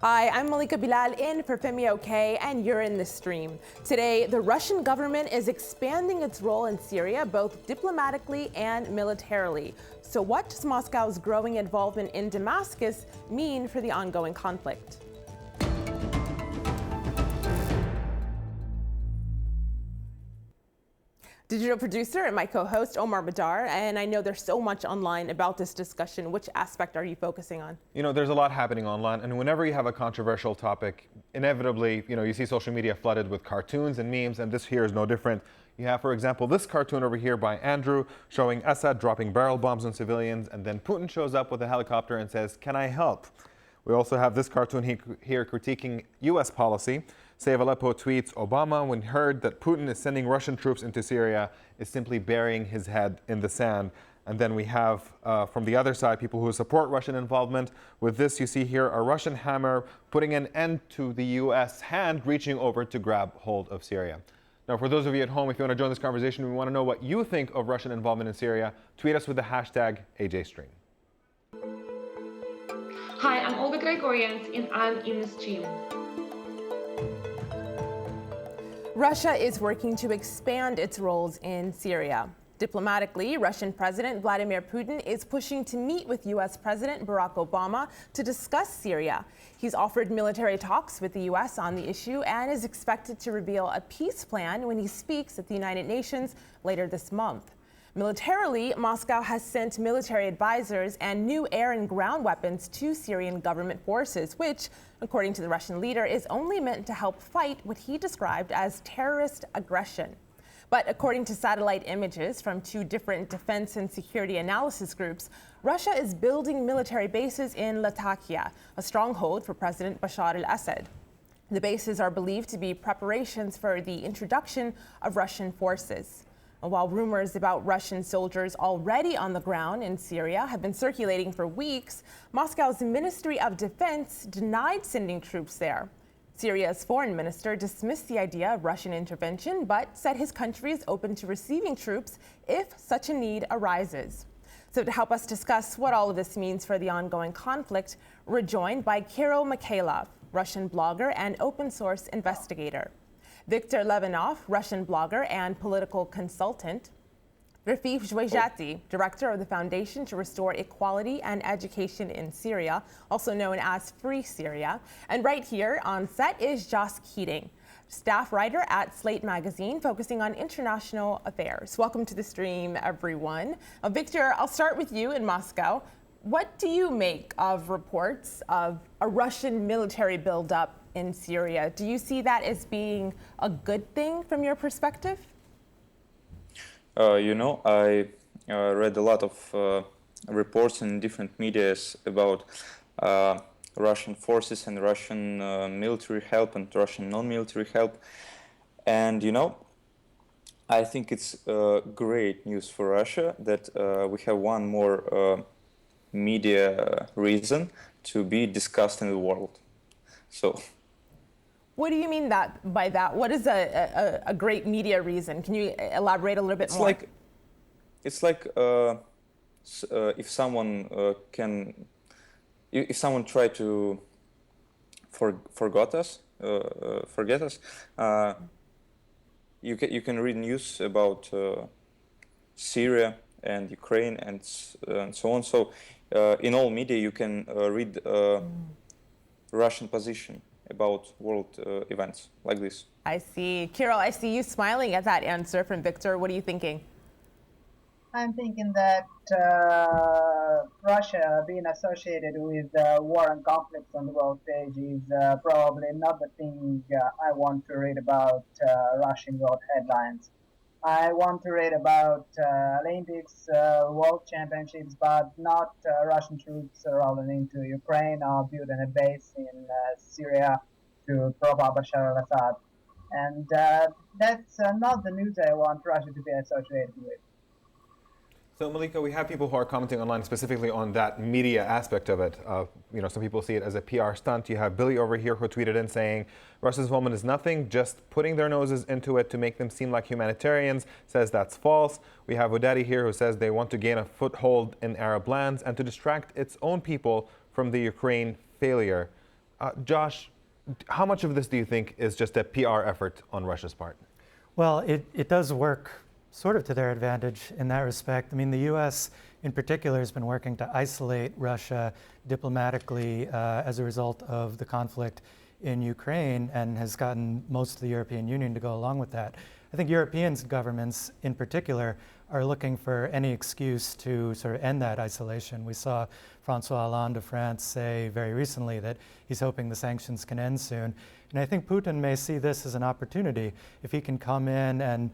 Hi, I'm Malika Bilal in for Femi OK, and you're in the stream. Today, the Russian government is expanding its role in Syria, both diplomatically and militarily. So what does Moscow's growing involvement in Damascus mean for the ongoing conflict? Digital producer and my co-host, Omar Badar, and I know there's so much online about this discussion. Which aspect are you focusing on? You know, there's a lot happening online, and whenever you have a controversial topic, inevitably, you see social media flooded with cartoons and memes, and this here is no different. You have, for example, this cartoon over here by Andrew showing Assad dropping barrel bombs on civilians, and then Putin shows up with a helicopter and says, "Can I help?" We also have this cartoon here critiquing U.S. policy. Save Aleppo tweets, "Obama, when heard that Putin is sending Russian troops into Syria, is simply burying his head in the sand." And then we have, from the other side, people who support Russian involvement. With this, you see here a Russian hammer putting an end to the U.S. hand reaching over to grab hold of Syria. Now, for those of you at home, if you want to join this conversation, we want to know what you think of Russian involvement in Syria. Tweet us with the hashtag AJStream. Hi, I'm Olga Gregorians, and I'm in the stream. Russia is working to expand its roles in Syria. Diplomatically, Russian President Vladimir Putin is pushing to meet with U.S. President Barack Obama to discuss Syria. He's offered military talks with the U.S. on the issue and is expected to reveal a peace plan when he speaks at the United Nations later this month. Militarily, Moscow has sent military advisors and new air and ground weapons to Syrian government forces, which, according to the Russian leader, is only meant to help fight what he described as terrorist aggression. But according to satellite images from two different defense and security analysis groups, Russia is building military bases in Latakia, a stronghold for President Bashar al-Assad. The bases are believed to be preparations for the introduction of Russian forces. While rumors about Russian soldiers already on the ground in Syria have been circulating for weeks, Moscow's Ministry of Defense denied sending troops there. Syria's foreign minister dismissed the idea of Russian intervention, but said his country is open to receiving troops if such a need arises. So to help us discuss what all of this means for the ongoing conflict, we're joined by Kirill Mikhailov, Russian blogger and open source investigator; Viktor Levinov, Russian blogger and political consultant; Rafif Zhwezhati, director of the Foundation to Restore Equality and Education in Syria, also known as Free Syria. And right here on set is Joss Keating, staff writer at Slate Magazine, focusing on international affairs. Welcome to the stream, everyone. Victor, I'll start with you in Moscow. What do you make of reports of a Russian military buildup in Syria? Do you see that as being a good thing from your perspective? I read a lot of reports in different medias about Russian forces and Russian military help and Russian non-military help. And, I think it's great news for Russia that we have one more media reason to be discussed in the world. So. What do you mean by that? What is a great media reason? Can you elaborate a little bit more? It's like if someone if someone tried to forget us, you can read news about Syria and Ukraine and so on. So in all media you can read Russian position about world events like this. I see. Kirill, I see you smiling at that answer from Victor. What are you thinking? I'm thinking that Russia being associated with war and conflicts on the world stage is probably not the thing I want to read about Russian world headlines. I want to read about Olympics, World Championships, but not Russian troops rolling into Ukraine or building a base in Syria to prop up Bashar al-Assad. And that's not the news I want Russia to be associated with. So, Malika, we have people who are commenting online specifically on that media aspect of it. Some people see it as a PR stunt. You have Billy over here who tweeted in saying, Russia's involvement is nothing, just putting their noses into it to make them seem like humanitarians, says that's false. We have Odaddy here who says they want to gain a foothold in Arab lands and to distract its own people from the Ukraine failure. Josh, how much of this do you think is just a PR effort on Russia's part? Well, it does work sort of to their advantage in that respect. I mean, the U.S. in particular has been working to isolate Russia diplomatically as a result of the conflict in Ukraine and has gotten most of the European Union to go along with that. I think European governments in particular are looking for any excuse to sort of end that isolation. We saw Francois Hollande of France say very recently that he's hoping the sanctions can end soon. And I think Putin may see this as an opportunity. If he can come in and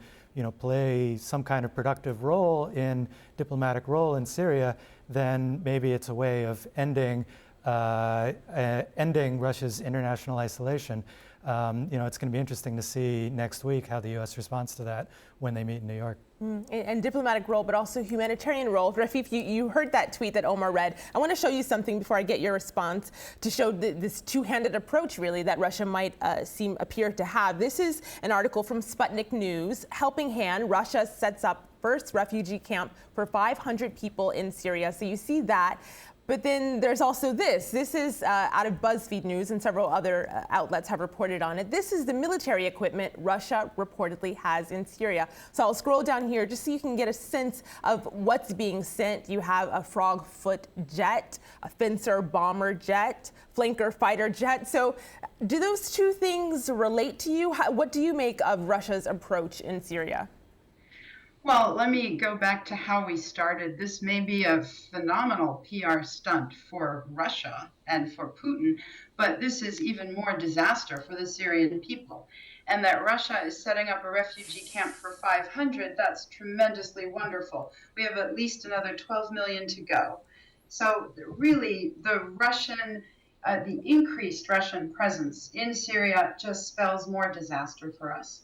play some kind of productive role in diplomatic role in Syria, then maybe it's a way of ending Russia's international isolation. It's going to be interesting to see next week how the U.S. responds to that when they meet in New York. And diplomatic role, but also humanitarian role. Rafif, you heard that tweet that Omar read. I want to show you something before I get your response to show this two-handed approach, really, that Russia might appear to have. This is an article from Sputnik News. Helping Hand, Russia sets up first refugee camp for 500 people in Syria. So you see that. But then there's also this. This is out of BuzzFeed News, and several other outlets have reported on it. This is the military equipment Russia reportedly has in Syria. So I'll scroll down here just so you can get a sense of what's being sent. You have a Frogfoot jet, a Fencer bomber jet, Flanker fighter jet. So do those two things relate to you? What do you make of Russia's approach in Syria? Well, let me go back to how we started. This may be a phenomenal PR stunt for Russia and for Putin, but this is even more disaster for the Syrian people. And that Russia is setting up a refugee camp for 500, that's tremendously wonderful. We have at least another 12 million to go. So really, the increased Russian presence in Syria just spells more disaster for us.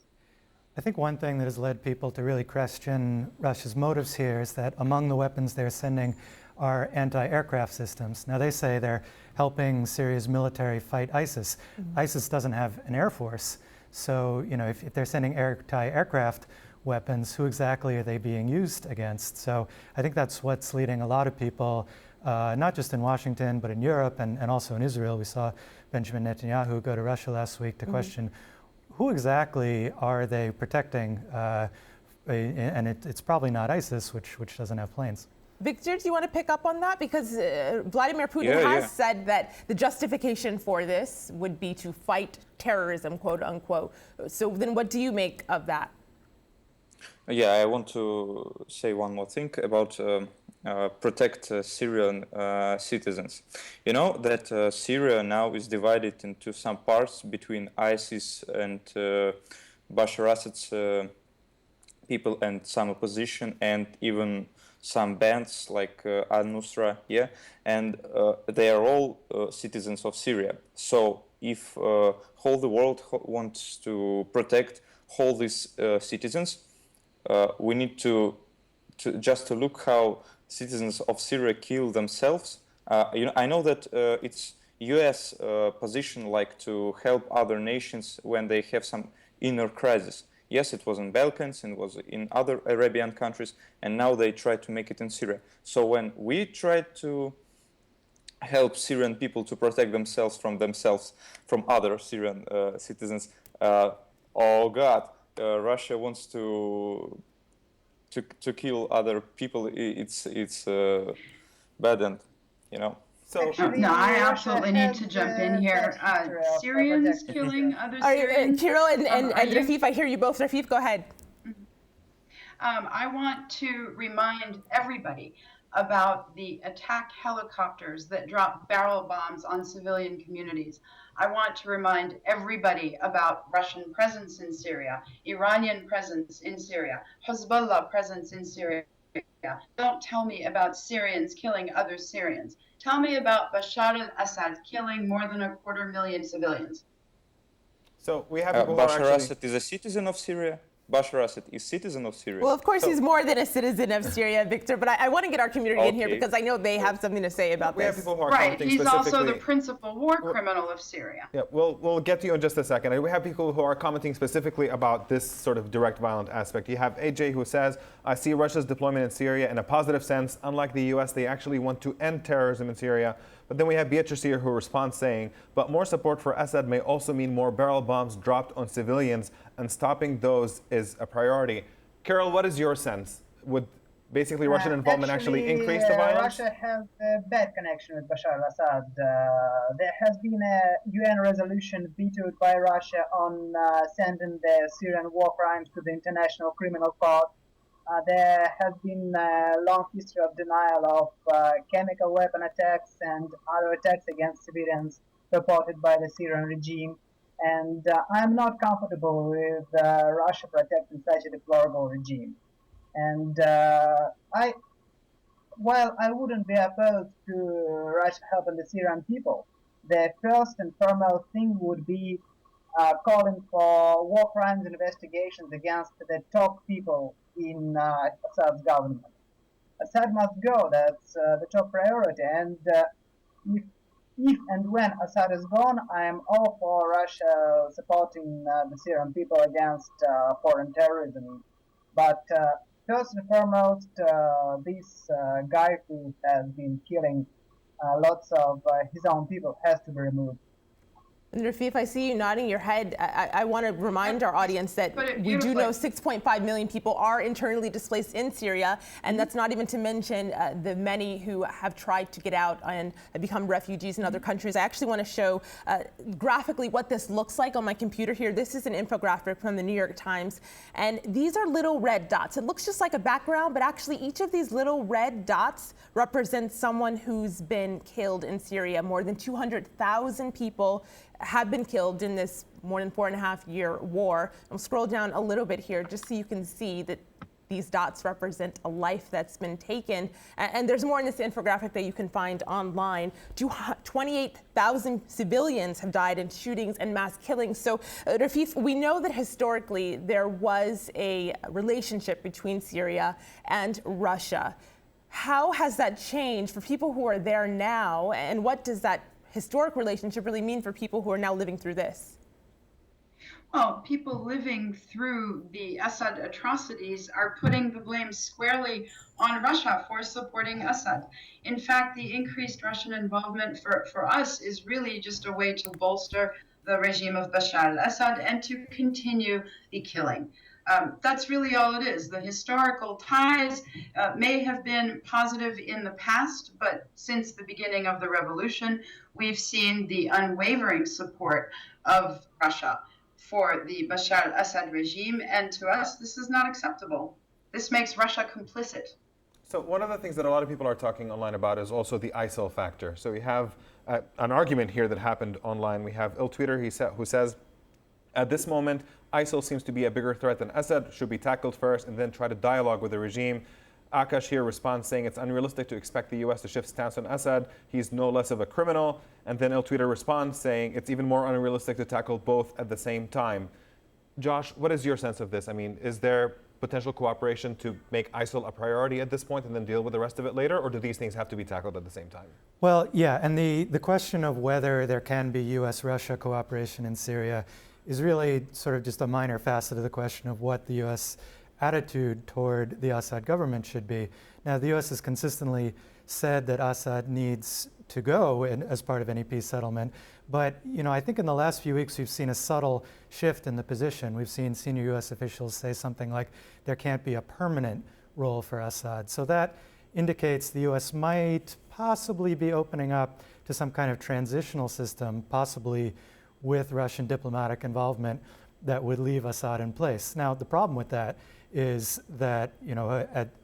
I think one thing that has led people to really question Russia's motives here is that among the weapons they're sending are anti-aircraft systems. Now they say they're helping Syria's military fight ISIS. ISIS doesn't have an air force, so if they're sending anti-aircraft weapons, who exactly are they being used against? So I think that's what's leading a lot of people, not just in Washington, but in Europe and also in Israel. We saw Benjamin Netanyahu go to Russia last week to question who exactly are they protecting? And it's probably not ISIS, which doesn't have planes. Victor, do you want to pick up on that? Because Vladimir Putin has said that the justification for this would be to fight terrorism, quote unquote. So then what do you make of that? Yeah, I want to say one more thing about protect Syrian citizens. You know that Syria now is divided into some parts between ISIS and Bashar Assad's people and some opposition and even some bands like al-Nusra, and they are all citizens of Syria. So if whole the world wants to protect all these citizens, we need to just look how citizens of Syria kill themselves. I know that it's U.S. position like to help other nations when they have some inner crisis. Yes, it was in Balkans and was in other Arabian countries, and now they try to make it in Syria. So when we try to help Syrian people to protect themselves from other Syrian citizens, oh God, Russia wants to kill other people. It's bad end, So no, I absolutely need to jump in here. Syrians killing other Syrians. Kirill and Rafif, I hear you both. Rafif, go ahead. I want to remind everybody about the attack helicopters that drop barrel bombs on civilian communities. I want to remind everybody about Russian presence in Syria, Iranian presence in Syria, Hezbollah presence in Syria. Don't tell me about Syrians killing other Syrians. Tell me about Bashar al-Assad killing more than 250,000 civilians. So we have Bashar Assad is a citizen of Syria. Bashar Assad is citizen of Syria. Well, of course, he's more than a citizen of Syria, Victor, but I want to get our community in here Okay. because I know they have something to say about We have this. people who are Right, commenting he's specifically. also the principal war criminal of Syria. Yeah, we'll get to you in just a second. We have people who are commenting specifically about this sort of direct violent aspect. You have AJ who says, I see Russia's deployment in Syria in a positive sense. Unlike the US, they actually want to end terrorism in Syria. But then we have Beatrice here who responds saying, but more support for Assad may also mean more barrel bombs dropped on civilians, and stopping those is a priority. Carol, what is your sense? Would basically Russian involvement actually increase the violence? Russia has a bad connection with Bashar al-Assad. There has been a UN resolution vetoed by Russia on sending the Syrian war crimes to the International Criminal Court. There has been a long history of denial of chemical weapon attacks and other attacks against civilians reported by the Syrian regime. And I'm not comfortable with Russia protecting such a deplorable regime. And while I wouldn't be opposed to Russia helping the Syrian people, the first and foremost thing would be calling for war crimes investigations against the top people in Assad's government. Assad must go, that's the top priority. And if and when Assad is gone, I am all for Russia supporting the Syrian people against foreign terrorism. But first and foremost, this guy who has been killing lots of his own people has to be removed. And Rafif, I see you nodding your head. I want to remind our audience that we do know 6.5 million people are internally displaced in Syria, and that's not even to mention the many who have tried to get out and have become refugees in other countries. I actually want to show graphically what this looks like on my computer here. This is an infographic from the New York Times, and these are little red dots. It looks just like a background, but actually each of these little red dots represents someone who's been killed in Syria. More than 200,000 people have been killed in this more than 4.5-year war. I'll scroll down a little bit here just so you can see that these dots represent a life that's been taken. And there's more in this infographic that you can find online. 28,000 civilians have died in shootings and mass killings. So, Rafif, we know that historically there was a relationship between Syria and Russia. How has that changed for people who are there now, and what does that historic relationship really mean for people who are now living through this? Well, people living through the Assad atrocities are putting the blame squarely on Russia for supporting Assad. In fact, the increased Russian involvement for us is really just a way to bolster the regime of Bashar al-Assad and to continue the killing. That's really all it is. The historical ties may have been positive in the past, but since the beginning of the revolution, we've seen the unwavering support of Russia for the Bashar al-Assad regime, and to us, this is not acceptable. This makes Russia complicit. So one of the things that a lot of people are talking online about is also the ISIL factor. So we have an argument here that happened online. We have il-Tweeter who says, at this moment, ISIL seems to be a bigger threat than Assad, should be tackled first and then try to dialogue with the regime. Akash here responds saying it's unrealistic to expect the US to shift stance on Assad. He's no less of a criminal. And then il-Tweeter responds saying it's even more unrealistic to tackle both at the same time. Josh, what is your sense of this? I mean, is there potential cooperation to make ISIL a priority at this point and then deal with the rest of it later, or do these things have to be tackled at the same time? Well, yeah, and the question of whether there can be US-Russia cooperation in Syria is really sort of just a minor facet of the question of what the U.S. attitude toward the Assad government should be. Now, the U.S. has consistently said that Assad needs to go as part of any peace settlement, but I think in the last few weeks we've seen a subtle shift in the position. We've seen senior U.S. officials say something like there can't be a permanent role for Assad. So that indicates the U.S. might possibly be opening up to some kind of transitional system, possibly with Russian diplomatic involvement that would leave Assad in place. Now, the problem with that is that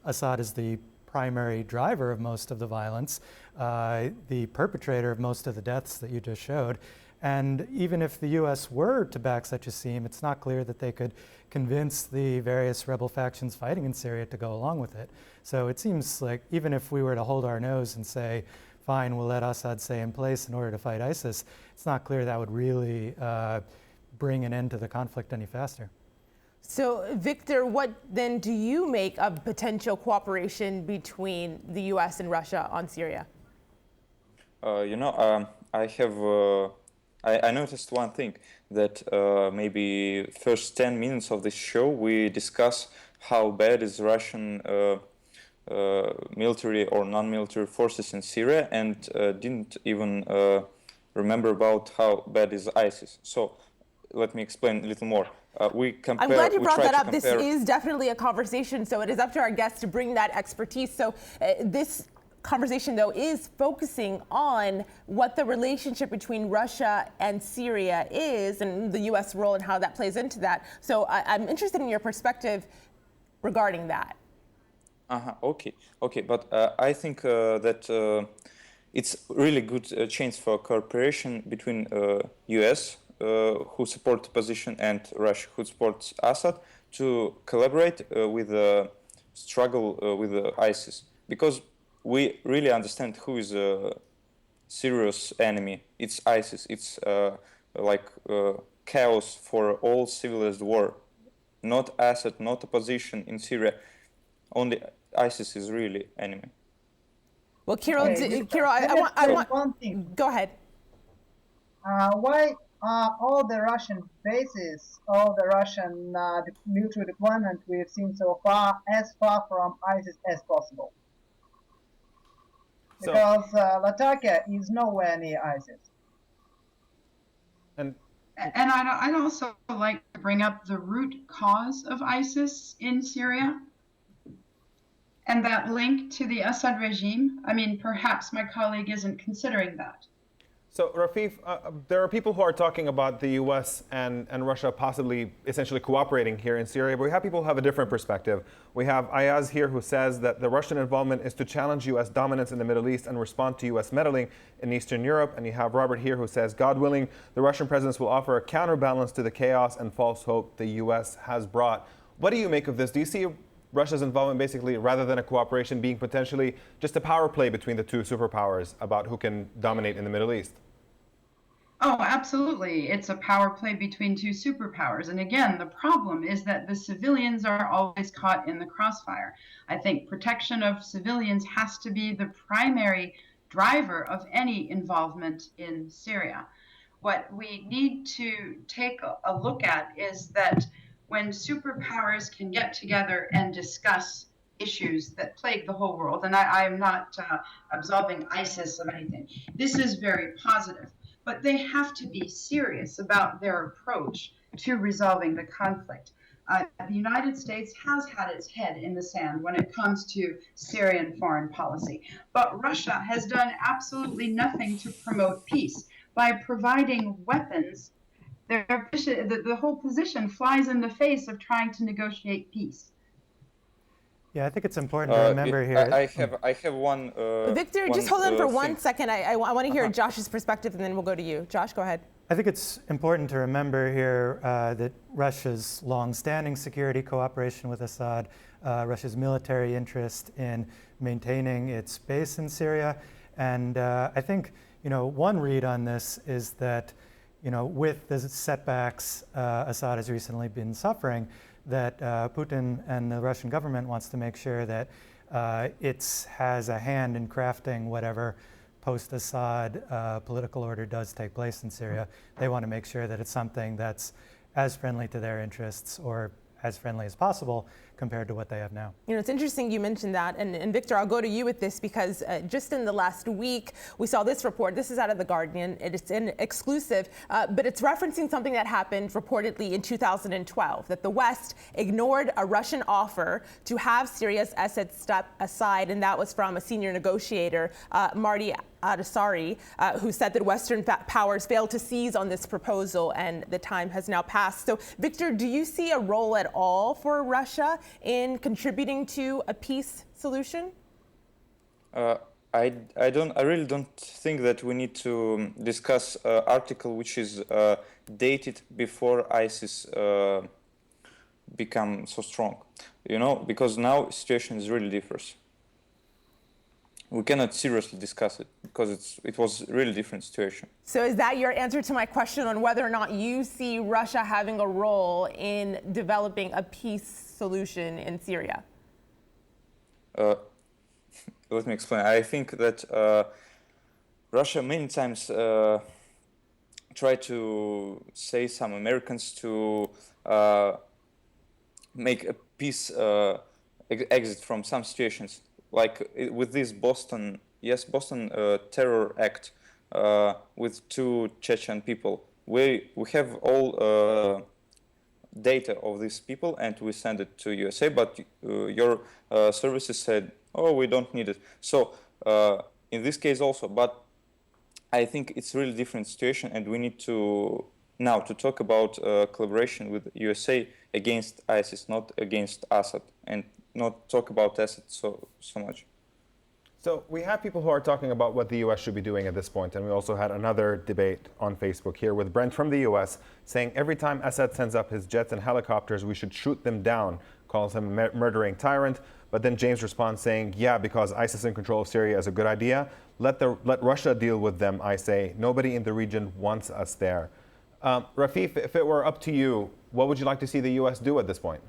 Assad is the primary driver of most of the violence, the perpetrator of most of the deaths that you just showed. And even if the U.S. were to back such a scheme, it's not clear that they could convince the various rebel factions fighting in Syria to go along with it. So it seems like even if we were to hold our nose and say, fine, we'll let Assad stay in place in order to fight ISIS, it's not clear that would really bring an end to the conflict any faster. So, Victor, what then do you make of potential cooperation between the U.S. and Russia on Syria? I noticed one thing, that maybe first 10 minutes of this show we discuss how bad is Russian military or non-military forces in Syria, and didn't even remember about how bad is ISIS. So let me explain a little more. I'm glad you brought that up. This is definitely a conversation, so it is up to our guests to bring that expertise. So this conversation, though, is focusing on what the relationship between Russia and Syria is and the U.S. role and how that plays into that. So I'm interested in your perspective regarding that. Okay. But I think that it's really good chance for cooperation between U.S. Who support the position and Russia who supports Assad to collaborate with the struggle with ISIS, because we really understand who is a serious enemy. It's ISIS. It's chaos for all civilized war. Not Assad, not opposition in Syria. Only ISIS is really enemy. Well, Kirill, I want one thing. Go ahead. Why all the Russian bases, all the Russian military deployment we've seen so far, as far from ISIS as possible? Because Latakia is nowhere near ISIS. And I'd also like to bring up the root cause of ISIS in Syria and that link to the Assad regime. I mean, perhaps my colleague isn't considering that. So, Rafif, there are people who are talking about the U.S. and Russia possibly essentially cooperating here in Syria, but we have people who have a different perspective. We have Ayaz here who says that the Russian involvement is to challenge U.S. dominance in the Middle East and respond to U.S. meddling in Eastern Europe. And you have Robert here who says, God willing, the Russian presence will offer a counterbalance to the chaos and false hope the U.S. has brought. What do you make of this? Do you see Russia's involvement basically, rather than a cooperation, being potentially just a power play between the two superpowers about who can dominate in the Middle East? Oh, absolutely. It's a power play between two superpowers. And again, the problem is that the civilians are always caught in the crossfire. I think protection of civilians has to be the primary driver of any involvement in Syria. What we need to take a look at is that when superpowers can get together and discuss issues that plague the whole world, and I am not absolving ISIS of anything, this is very positive. But they have to be serious about their approach to resolving the conflict. The United States has had its head in the sand when it comes to Syrian foreign policy, but Russia has done absolutely nothing to promote peace. By providing weapons, the whole position flies in the face of trying to negotiate peace. Yeah, I think it's important to remember here. I have one. Victor, just hold on for 1 second. I want to hear Josh's perspective, and then we'll go to you. Josh, go ahead. I think it's important to remember here that Russia's long-standing security cooperation with Assad, Russia's military interest in maintaining its base in Syria, and I think one read on this is that with the setbacks Assad has recently been suffering, that Putin and the Russian government wants to make sure that it has a hand in crafting whatever post-Assad political order does take place in Syria. They want to make sure that it's something that's as friendly to their interests or as friendly as possible compared to what they have now. It's interesting you mentioned that, and Victor, I'll go to you with this because just in the last week, we saw this report. This is out of The Guardian. It's an exclusive, but it's referencing something that happened reportedly in 2012, that the West ignored a Russian offer to have Syria's Assad step aside, and that was from a senior negotiator, Marty Adasari, who said that Western powers failed to seize on this proposal, and the time has now passed. So, Victor, do you see a role at all for Russia in contributing to a peace solution? I really don't think that we need to discuss an article which is dated before ISIS become so strong, because now situation is really different. we cannot seriously discuss it because it was a really different situation. So is that your answer to my question on whether or not you see Russia having a role in developing a peace solution in Syria? Let me explain. I think that Russia many times tried to say some Americans to make a peace exit from some situations, like with this Boston terror act with 2 Chechen people. We have all data of these people and we send it to USA, but your services said, oh, we don't need it. So in this case also, but I think it's a really different situation, and we need to now to talk about collaboration with USA against ISIS, not against Assad, and not talk about Assad so much. So we have people who are talking about what the U.S. should be doing at this point, and we also had another debate on Facebook here with Brent from the U.S. saying every time Assad sends up his jets and helicopters, we should shoot them down, calls him a murdering tyrant. But then James responds saying, yeah, because ISIS in control of Syria is a good idea. Let Russia deal with them, I say. Nobody in the region wants us there. Rafif, if it were up to you, what would you like to see the U.S. do at this point?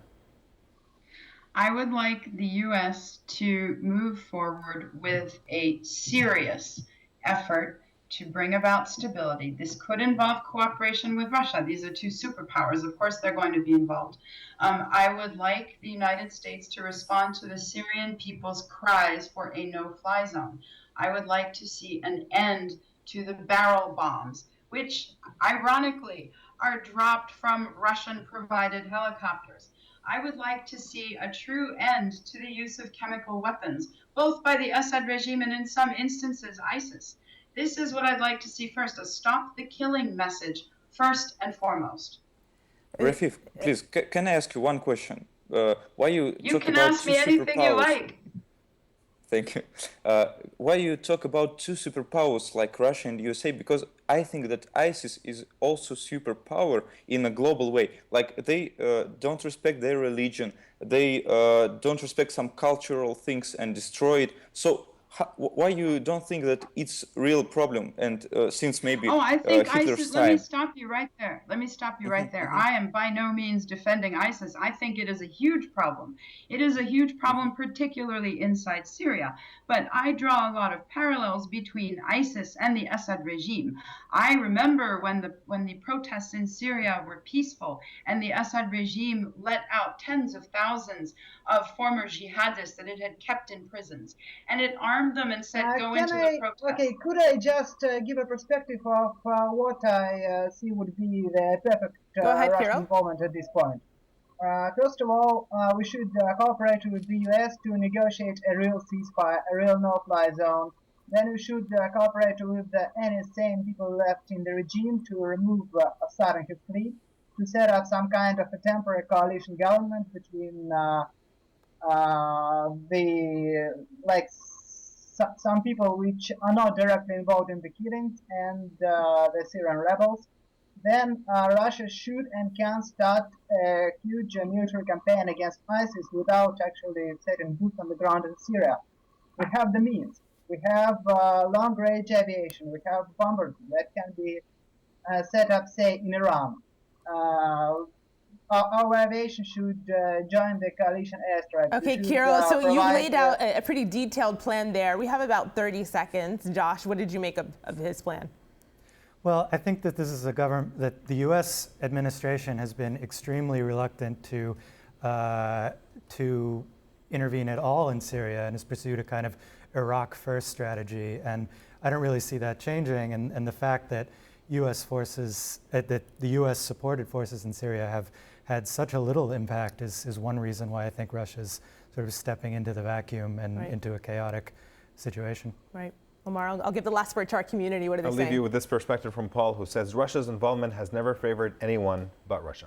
I would like the U.S. to move forward with a serious effort to bring about stability. This could involve cooperation with Russia. These are 2 superpowers. Of course, they're going to be involved. I would like the United States to respond to the Syrian people's cries for a no-fly zone. I would like to see an end to the barrel bombs, which ironically are dropped from Russian-provided helicopters. I would like to see a true end to the use of chemical weapons, both by the Assad regime and in some instances ISIS. This is what I'd like to see first, a stop the killing message first and foremost. Rafif, please, can I ask you one question? Why you can ask me anything you like. Thank you. Why you talk about 2 superpowers like Russia and USA? Because I think that ISIS is also superpower in a global way. Like they don't respect their religion, they don't respect some cultural things and destroy it. So why you don't think that it's a real problem? And since maybe I think Hitler's ISIS. time. Let me stop you right there. I am by no means defending ISIS. I think it is a huge problem. It is a huge problem, particularly inside Syria. But I draw a lot of parallels between ISIS and the Assad regime. I remember when the protests in Syria were peaceful and the Assad regime let out tens of thousands of former jihadists that it had kept in prisons, and it armed them and said, go into the protest. Okay, could I just give a perspective of what I see would be the perfect Russian involvement at this point? First of all, we should cooperate with the US to negotiate a real ceasefire, a real no-fly zone. Then we should cooperate with any sane people left in the regime to remove Assad and his fleet, to set up some kind of a temporary coalition government between some people which are not directly involved in the killings and the Syrian rebels. Then Russia should and can start a huge military campaign against ISIS without actually setting boots on the ground in Syria. We have the means. We have long-range aviation. We have bombers that can be set up, say, in Iran. Our aviation should join the coalition airstrike. Okay, Kirill, so you laid out a pretty detailed plan there. We have about 30 seconds. Josh, what did you make of his plan? Well, I think that this is a government that the U.S. administration has been extremely reluctant to intervene at all in Syria and has pursued a kind of Iraq-first strategy. And I don't really see that changing. And the fact that U.S. forces, that the U.S.-supported forces in Syria have had such a little impact is one reason why I think Russia's sort of stepping into the vacuum and into a chaotic situation. Right. Omar, I'll give the last word to our community. What are they saying? I'll leave you with this perspective from Paul, who says Russia's involvement has never favored anyone but Russia.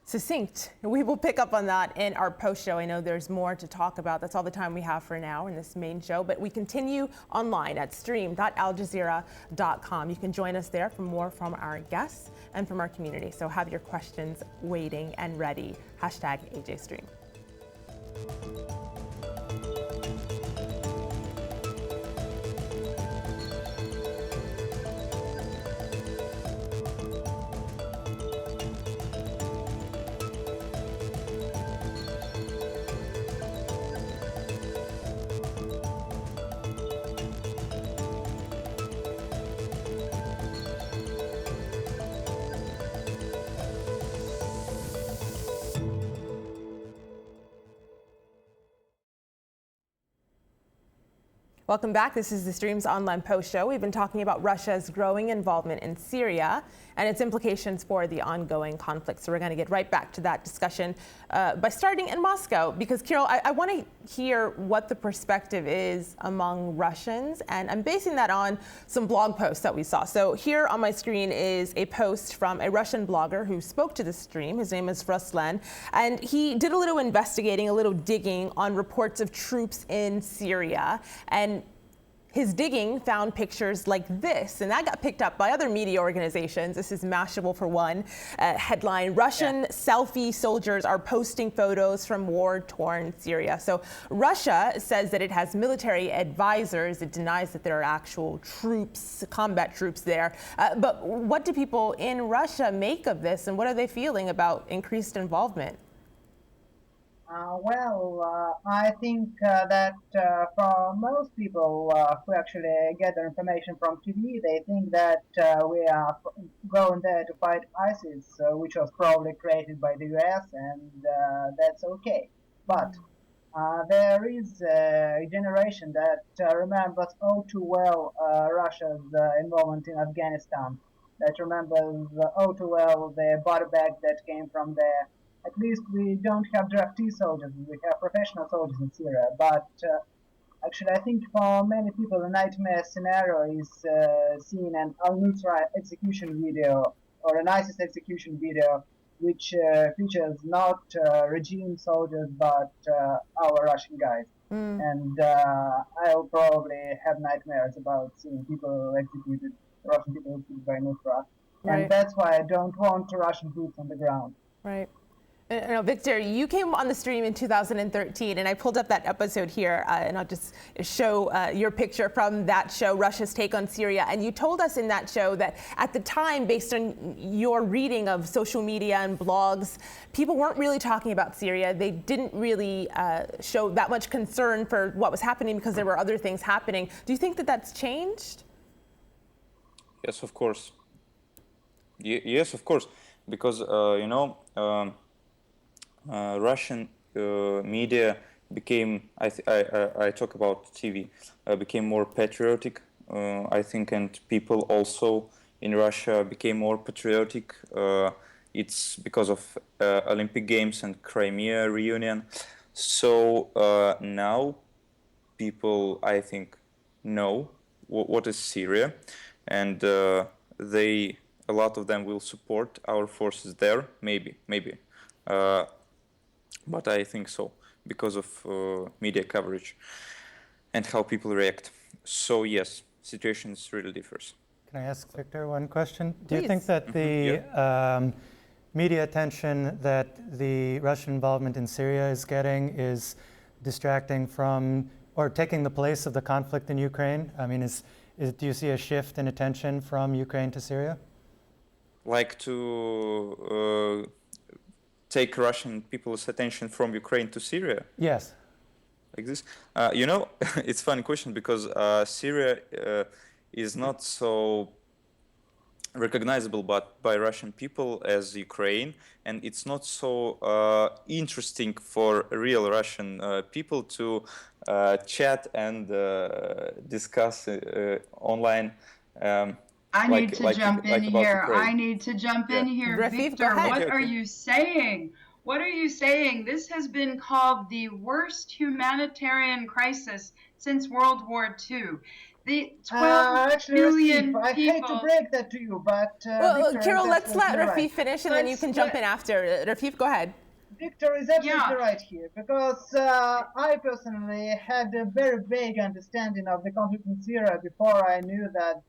Succinct. We will pick up on that in our post show. I know there's more to talk about. That's all the time we have for now in this main show, but we continue online at stream.aljazeera.com. You can join us there for more from our guests and from our community. So have your questions waiting and ready. #AJStream. Welcome back. This is the Stream's online post show. We've been talking about Russia's growing involvement in Syria and its implications for the ongoing conflict. So we're going to get right back to that discussion by starting in Moscow, because Kirill, I want to hear what the perspective is among Russians, and I'm basing that on some blog posts that we saw. So here on my screen is a post from a Russian blogger who spoke to the stream. His name is Ruslan, and he did a little investigating, a little digging on reports of troops in Syria, and his digging found pictures like this, and that got picked up by other media organizations. This is Mashable for one. Headline, Russian selfie soldiers are posting photos from war-torn Syria. So Russia says that it has military advisors. It denies that there are actual troops, combat troops there. But what do people in Russia make of this, and what are they feeling about increased involvement? I think that for most people who actually get their information from TV, they think that we are going there to fight ISIS, which was probably created by the US, and that's okay. But there is a generation that remembers all too well Russia's involvement in Afghanistan, that remembers all too well the body bag that came from there. At least we don't have draftee soldiers, we have professional soldiers in Syria. But actually, I think for many people, the nightmare scenario is seeing an al-Nusra execution video or an ISIS execution video, which features not regime soldiers, but our Russian guys. And I'll probably have nightmares about seeing people executed, Russian people executed by Nusra. Right. And that's why I don't want Russian boots on the ground. Right. Now, Victor, you came on the stream in 2013, and I pulled up that episode here, and I'll just show your picture from that show, Russia's Take on Syria. And you told us in that show that at the time, based on your reading of social media and blogs, people weren't really talking about Syria. They didn't really show that much concern for what was happening because there were other things happening. Do you think that that's changed? Yes, of course. Yes, of course, because Russian media became, I talk about TV, became more patriotic, I think, and people also in Russia became more patriotic. It's because of Olympic Games and Crimea reunion. So now people, I think, know what is Syria, and a lot of them will support our forces there, maybe. But I think so, because of media coverage and how people react. So yes, situation really differs. Can I ask Victor one question? Do Please. you think that the media attention that the Russian involvement in Syria is getting is distracting from or taking the place of the conflict in Ukraine? I mean, do you see a shift in attention from Ukraine to Syria? Like to take Russian people's attention from Ukraine to Syria? Yes. Like this? It's a funny question because Syria is not so recognizable by Russian people as Ukraine, and it's not so interesting for real Russian people to chat and discuss online. I need to jump in here. Rafif, Victor, go ahead. what are you saying? What are you saying? This has been called the worst humanitarian crisis since World War II. The 12 million Rafif, I people. hate to break that to you, but Well, Victor Kirill, is let's let absolutely Rafif finish, and then you can jump in after. Rafif, go ahead. Victor is absolutely right here, because I personally had a very vague understanding of the conflict in Syria before I knew that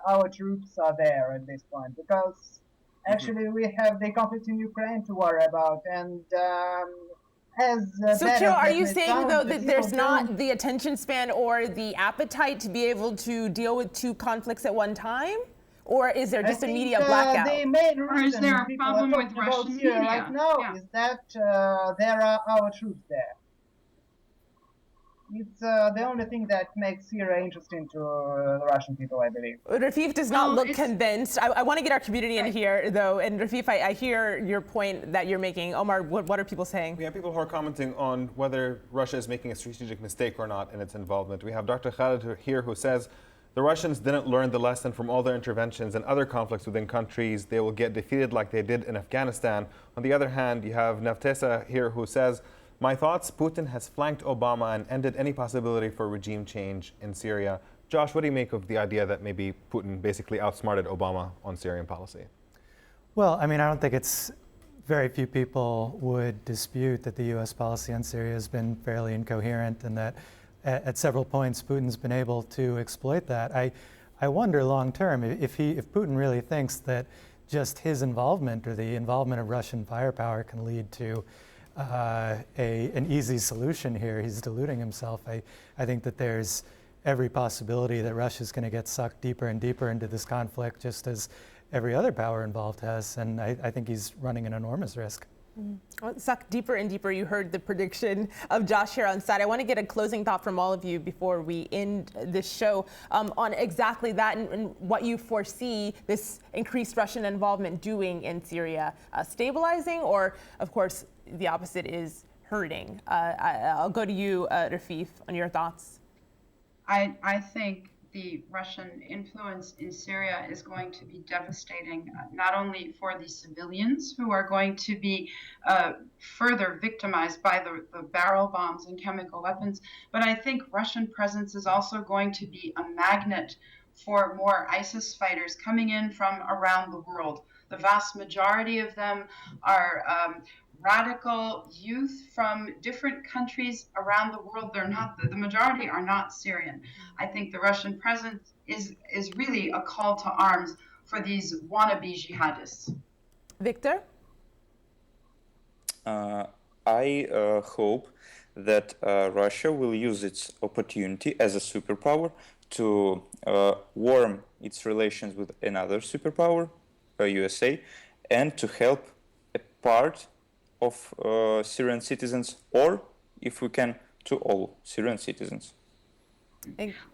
our troops are there at this point, because actually we have the conflict in Ukraine to worry about, and So, Kirill, are you saying, though, that there's not the attention span or the appetite to be able to deal with two conflicts at one time? Or is there just a media blackout? The main reason is there a people problem are with talking about Russian Syria media? right now Yeah. is that there are our troops there. It's the only thing that makes Syria interesting to the Russian people, I believe. Rafif does not Well, look convinced. I want to get our community in here, though. And Rafif, I hear your point that you're making. Omar, what are people saying? We have people who are commenting on whether Russia is making a strategic mistake or not in its involvement. We have Dr. Khalid here who says the Russians didn't learn the lesson from all their interventions and other conflicts within countries. They will get defeated like they did in Afghanistan. On the other hand, you have Naftesa here who says, my thoughts, Putin has flanked Obama and ended any possibility for regime change in Syria. Josh, what do you make of the idea that maybe Putin basically outsmarted Obama on Syrian policy? Well, I mean, I don't think it's very few people would dispute that the U.S. policy on Syria has been fairly incoherent and that at several points Putin's been able to exploit that. I wonder long term if Putin really thinks that just his involvement or the involvement of Russian firepower can lead to an easy solution here. He's deluding himself. I think that there's every possibility that Russia's going to get sucked deeper and deeper into this conflict, just as every other power involved has, and I think he's running an enormous risk. Well, sucked deeper and deeper. You heard the prediction of Josh here on site. I want to get a closing thought from all of you before we end this show on exactly that and what you foresee this increased Russian involvement doing in Syria, stabilizing, or, of course, the opposite is hurting. I'll go to you, Rafif, on your thoughts. I think the Russian influence in Syria is going to be devastating, not only for the civilians who are going to be further victimized by the barrel bombs and chemical weapons, but I think Russian presence is also going to be a magnet for more ISIS fighters coming in from around the world. The vast majority of them are radical youth from different countries around the world. They're not, the majority are not Syrian. I think the Russian presence is really a call to arms for these wannabe jihadists. Victor? I hope that Russia will use its opportunity as a superpower to warm its relations with another superpower, USA, and to help a part of Syrian citizens, or, if we can, to all Syrian citizens.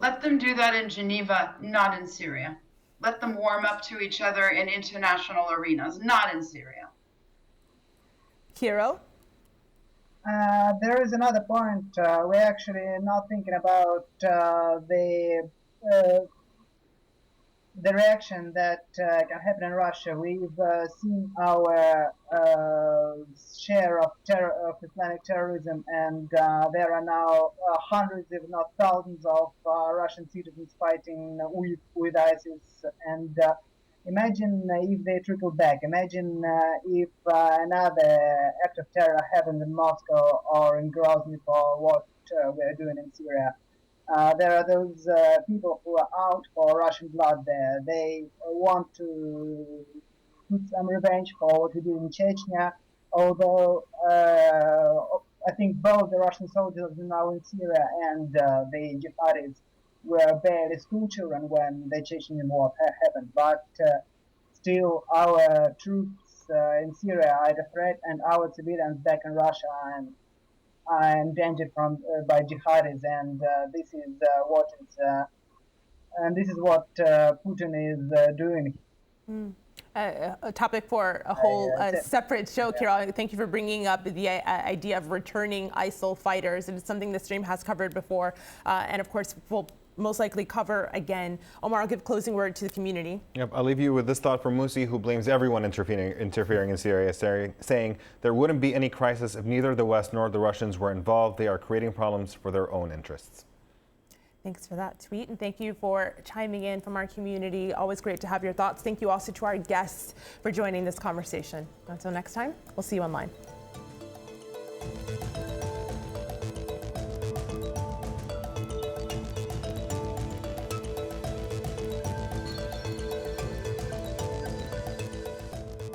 Let them do that in Geneva, not in Syria. Let them warm up to each other in international arenas, not in Syria. Kiro? There is another point. We're actually not thinking about the reaction that can happen in Russia. We've seen our share of Islamic terrorism, and there are now hundreds, if not thousands, of Russian citizens fighting with ISIS. And imagine if they trickle back. Imagine if another act of terror happens in Moscow or in Grozny for what we're doing in Syria. There are those people who are out for Russian blood there. They want to put some revenge for what we did in Chechnya, although I think both the Russian soldiers are now in Syria and the jihadis were barely school children when the Chechen war happened. But still, our troops in Syria are a threat, and our civilians back in Russia are endangered by jihadis, and this is what Putin is doing. A topic for a whole separate show, Kira. Thank you for bringing up the idea of returning ISIL fighters. It's something the stream has covered before, and of course we'll most likely cover again. Omar, I'll give closing word to the community. Yep, I'll leave you with this thought from Musi, who blames everyone interfering in Syria, saying there wouldn't be any crisis if neither the West nor the Russians were involved. They are creating problems for their own interests. Thanks for that tweet, and thank you for chiming in from our community. Always great to have your thoughts. Thank you also to our guests for joining this conversation. Until next time, we'll see you online.